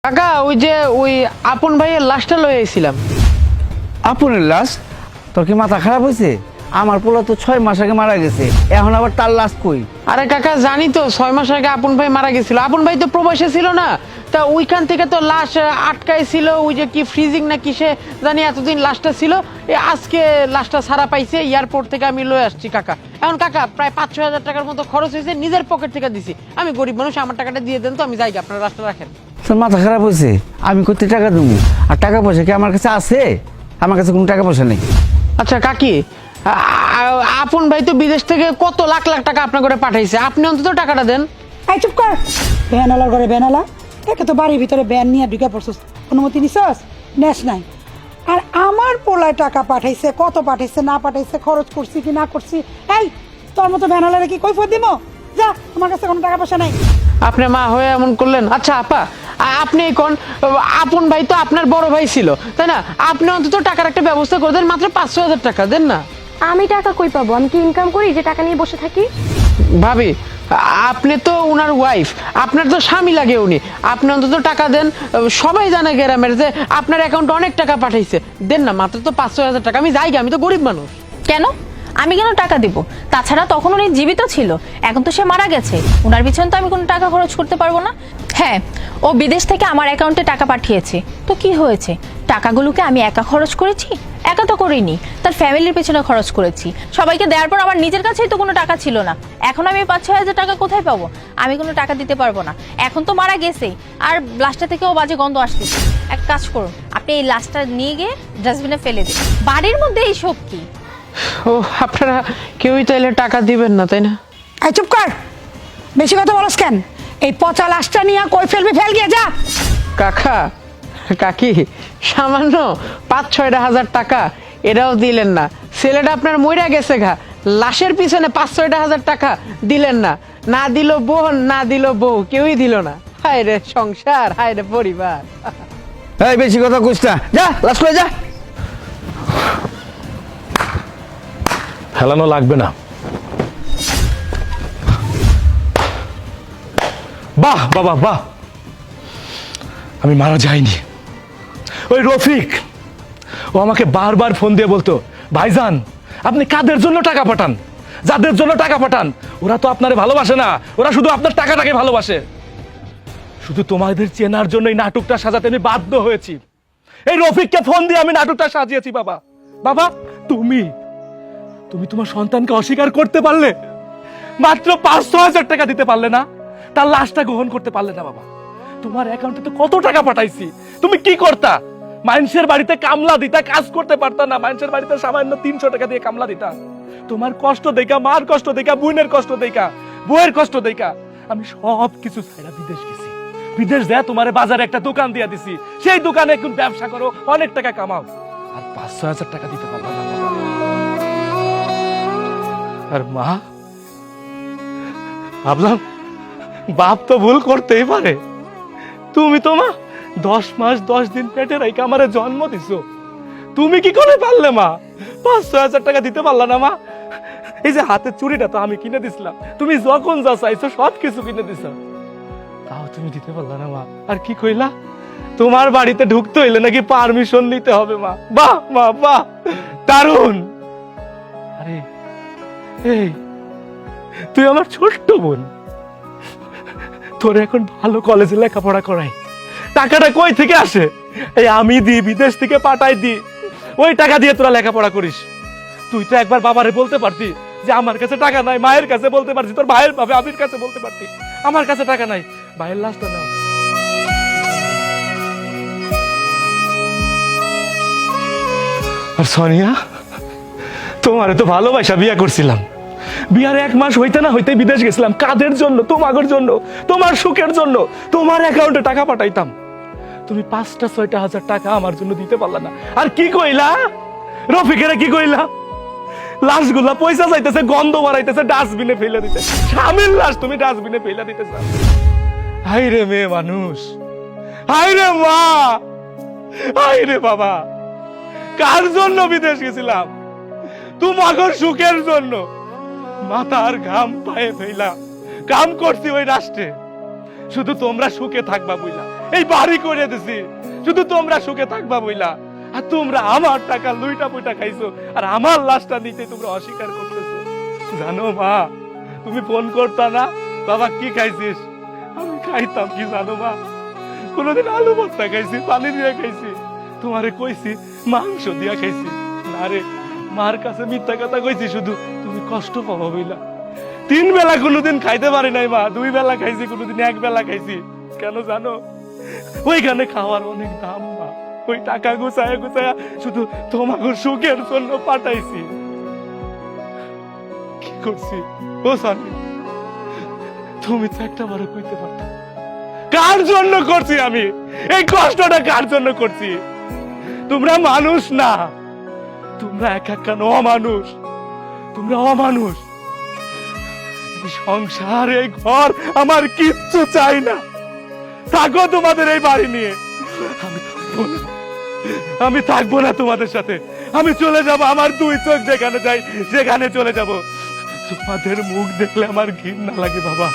কাকা ওই যে ওই আপন ভাইয়ের লাশটা লয়ে আইছিলাম। আপনের লাশ? তোর কি মাথা খারাপ হয়েছে? আমার পোলা তো 6 মাস আগে মারা গেছে, এখন আবার তার লাশ কই? আরে কাকা জানি তো 6 মাস আগে আপন ভাই মারা গেছিল। আপন ভাই তো প্রবাসে ছিল না, তা ওইখান থেকে তো লাশ আটকাই ছিল, ওই যে কি ফ্রিজিং না কিসে জানি এতদিন লাশটা ছিল। আজকে লাশটা ছাড়া পাইছে, এয়ারপোর্ট থেকে আমি লয়ে আসছি কাকা। এখন কাকা প্রায় 5-6 হাজার টাকার মতো খরচ হয়েছে, নিজের পকেট থেকে দিছি। আমি গরিব মানুষ, আমার টাকাটা দিয়ে দেন তো, আমি যাই, আপনার লাশটা রাখেন। তোর মাথা খারাপ হয়েছে? আমি করতে টাকা দেবো? আর টাকা পয়সা কি আমার কাছে আছে? আমার কাছে কোনো টাকা পয়সা নেই। আচ্ছা কাকি, আপন ভাই তো বিদেশ থেকে কত লাখ লাখ টাকা আপনার করে পাঠাইছে, আপনি অন্তত টাকাটা দেন। এই চুপ কর। ভ্যানালার ঘরে ভ্যানালা, একে তো বাড়ির ভিতরে ভ্যান নিয়ে ঢুকে পড়ছস, অনুমতি নিছস? নেস নাই। আর আমার পোলায় টাকা পাঠাইছে, কত পাঠাইছে না পাঠাইছে, খরচ করছি কি না করছি, এই তোর মতো ভ্যানালারে কি কৈফিয়ত দিব? যা, আমার কাছে কোনো টাকা পয়সা নাই। আপনি মা হয়ে এমন করলেন। আচ্ছা আপা, আপনি কোন আপন ভাই তো আপনার বড় ভাই ছিল, তাই না? আপনি অন্তত টাকার একটা ব্যবস্থা করে দেন, মাত্র 500 হাজার টাকা দেন না। আমি টাকা কই পাবো? আমি কি ইনকাম করি যে টাকা নিয়ে বসে থাকি? ভাবি, আপনি তো উনার ওয়াইফ, আপনার তো স্বামী লাগে উনি, আপনি অন্তত টাকা দেন। সবাই জানে গ্রামের যে আপনার অ্যাকাউন্টে অনেক টাকা পাঠাইছে, দেন না, মাত্র তো 500 হাজার টাকা। আমি যাই, আমি তো গরিব মানুষ। কেন? আমি কেন টাকা দিব? তাছাড়া তখন উনি জীবিত ছিল, এখন তো সে মারা গেছে। ওনার পিছনে তো আমি কোনো টাকা খরচ করতে পারবো না। হ্যাঁ, ও বিদেশ থেকে আমার অ্যাকাউন্টে টাকা পাঠিয়েছে, তো কি হয়েছে? টাকাগুলোকে আমি একা খরচ করেছি? একা তো করিনি, তার ফ্যামিলির পেছনে খরচ করেছি। সবাইকে দেওয়ার পর আমার নিজের কাছেই তো কোনো টাকা ছিল না। এখন আমি 5-6 হাজার টাকা কোথায় পাবো? আমি কোনো টাকা দিতে পারবো না। এখন তো মারা গেছেই, আর লাশটা থেকেও বাজে গন্ধ আসতেছে। এক কাজ করুন, আপনি এই লাশটা নিয়ে গিয়ে ডাস্টবিনে ফেলে দিন। বাড়ির মধ্যে এইসব কি? ও, আপনারা কেউই তাইলে টাকা দিবেন না, তাই না? এই চুপ কর, বেশি কথা বলস কেন? এই পচা লাশটা নিয়ে কই ফেলবি, ফেল গিয়ে যা। কাকা, কাকি, সামান্য 5-6 হাজার টাকা এটাও দিলেন না। ছেলেটা আপনার মইরা গেছে ঘা, লাশের পিছনে 5-6 হাজার টাকা দিলেন না। না দিল বোন, না দিল বউ, কেউই দিল না। হায় রে সংসার, হায় রে পরিবার। এই বেশি কথা কইস না, যা লাশ লয়ে যা। হেলানো লাগবে না। বাহ বাবা বাহ, আমি মারা যাইনি। ওই রফিক, ও আমাকে বারবার ফোন দিয়ে বলতো, ভাইজান আপনি কাদের জন্য টাকা পাঠান, যাদের জন্য টাকা পাঠান ওরা তো আপনারে ভালোবাসে না, ওরা শুধু আপনার টাকাটাকে ভালোবাসে। শুধু তোমাদের চেনার জন্য এই নাটকটা সাজাতে আমি বাধ্য হয়েছি। এই রফিককে ফোন দিয়ে আমি নাটকটা সাজিয়েছি। বাবা বাবা, তুমি তুমি তোমার সন্তানকে অস্বীকার করতে পারলে? মাত্র 500 হাজার টাকা দিতে পারলে না? তার লাশটা গ্রহণ করতে পারলে না? বাবা, তোমার অ্যাকাউন্টে তো কত টাকা পাঠাইছি, তুমি কি করতা? মানুষের বাড়িতে কামলা দিতা, কাজ করতে পারতা না? মানুষের বাড়িতে সামান্য 300 টাকা দিয়ে কামলা দিতা। তোমার কষ্ট দেখা, মার কষ্ট দেখা, বোনের কষ্ট দেখা, বউয়ের কষ্ট দেখা আমি সব কিছু ছাইরা বিদেশ গেছি। বিদেশ যায় তোমার বাজারে একটা দোকান দিয়ে দিছি, সেই দোকানে এখন ব্যবসা করো, অনেক টাকা কামাও, আর 500 হাজার টাকা দিতে পারবা না? আর মা, ভাবলাম বাপ তো ভুল করতেই পারে। তুমি তো মা 10 মাস 10 দিন পেটে রেখে আমারে জন্ম দিছো, তুমি কি করে পারলে মা 500 হাজার টাকা দিতে পারলা না? মা, এই যে হাতের চুড়িটা তো আমি কিনে দিছিলাম, তুমি যখন যা চাইছো সব কিছু কিনে দিছো, তাও তুমি দিতে পারলা না? মা, আর কি কইলা তোমার বাড়িতে ঢুকতে হইলে নাকি পারমিশন নিতে হবে? মা, বাহ মা বাহ, দারুণ। আরে এই, তুই আমার ছোট্ট বোন, তোর এখন ভালো কলেজে লেখাপড়া করাই, টাকাটা কই থেকে আসে? এই আমি দিই, বিদেশ থেকে পাঠাই দিই, ওই টাকা দিয়ে তোরা লেখাপড়া করিস। তুই তো একবার বাবারে বলতে পারতি যে আমার কাছে টাকা নাই, মায়ের কাছে বলতে পারতি, তোর ভাইয়ের ভাবে আবির কাছে বলতে পারতি আমার কাছে টাকা নাই, ভাইয়ের লাশটা নাও। আর সোনিয়া, তোমারে তো ভালোবাসা বিয়ে করছিলাম, বিয়ার 1 মাস হইতে না হইতে বিদেশ গেছিলাম। কাদের জন্য? তোমাদের জন্য, তোমার সুখের জন্য। তোমার অ্যাকাউন্টে টাকা পাঠাইতাম, তুমি 5-6 হাজার টাকা আমার জন্য দিতে পারলা না। আর কি কইলা রফিকেরা, কি কইলা? লাশগুলা পয়সা চাইতেছে, গন্ধ বাড়াইতেছে, ডাস্টবিনে ফেলে দিতে। স্বামীর লাশ তুমি ডাস্টবিনে ফেলে দিতেছ। হাই রে মেয়ে মানুষ, হাই রে মা, হাই রে বাবা, কার জন্য বিদেশ গেছিলাম? তোমার সুখের জন্য। মাথার ঘাম পায়ে ফেলা কাম করছি ওই রাষ্ট্রে, শুধু তোমরা সুখে থাকবা বুঝলা। এই বাড়ি করে দিছি শুধু তোমরা সুখে থাকবা বইলা, আর তোমরা আমার টাকা লুইটা পুইটা খাইছো, আর আমার লাশটা নিতে তোমরা অস্বীকার করতেছো। জানো মা, তুমি ফোন করতা না, বাবা কি খাইছিস? আমি খাইতাম কি জানো মা, কোনোদিন আলু ভর্তা খাইছি, পানি দিয়ে খাইছি, তোমারে কইছি মাংস দিয়া খাইছি না রে। মার কাছে মিথ্যা কথা কইছি শুধু তুমি কষ্ট পাবো বইলা। 3 বেলা কোনোদিন খাইতে পারি নাই মা, 2 বেলা খাইছি, কোনোদিন 1 বেলা খাইছি। কেন জানো? ওইখানে খাওয়ার অনেক দাম মা, ওই টাকা গুছায়া গুছায়া শুধু তোমাকে সুখের জন্য পাঠাইছি। কি করছি ও সানি, তুমি তো একটা বড় কইতে পারত কার জন্য করছি আমি এই কষ্টটা, কার জন্য করছি? তোমরা মানুষ না, তোমরা এক একখান অমানুষ, তোমরা অমানুষ। এই সংসার, এই ঘর আমার কিচ্ছু চাই না, থাকো তোমাদের এই বাড়ি নিয়ে। আমি থাকবো না তোমাদের সাথে, আমি চলে যাব, আমার 2 চোখ যেখানে যাই সেখানে চলে যাব। তোমাদের মুখ দেখলে আমার ঘৃণা লাগে বাবা।